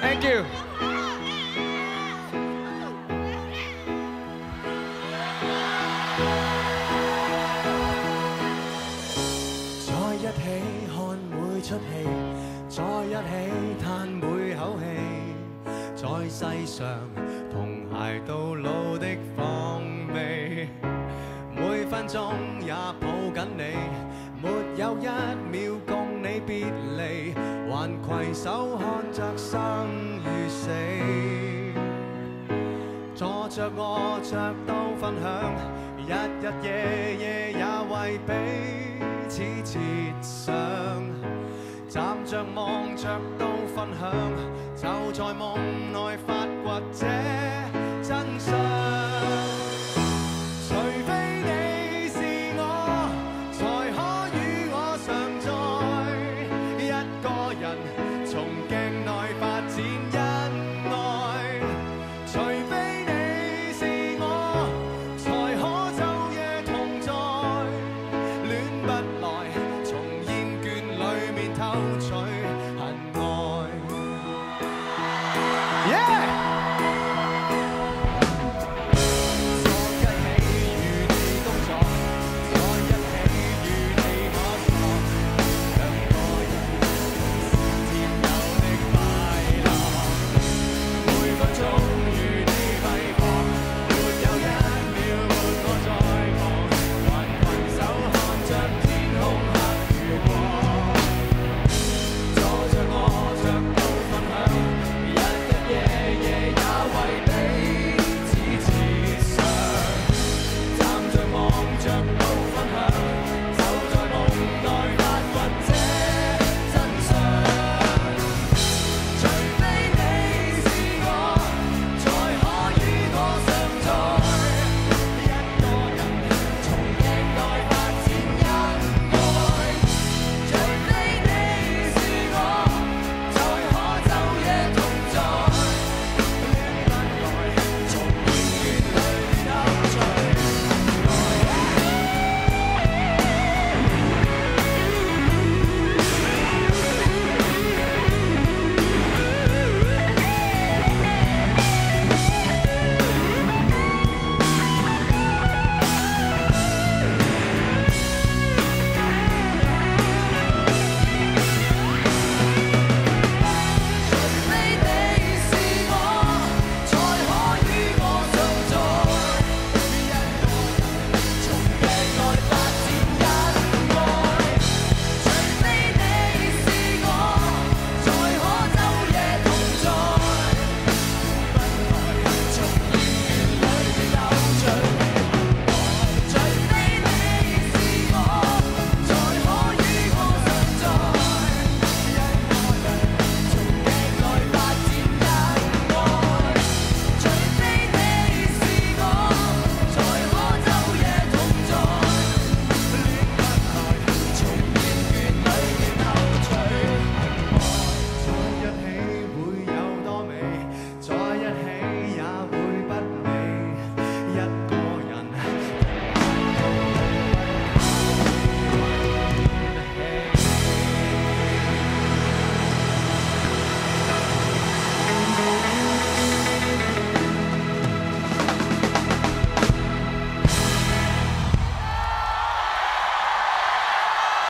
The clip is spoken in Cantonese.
Thank you。再一起看每出戲，再一起嘆每口氣，在世上同偕到老的芳味，每分鐘也抱緊你，沒有一秒共你別離，還攜手看着生與死，坐着卧着都分享，日日夜夜也為彼此設想，站着望着都分享，就在夢內發掘這真相。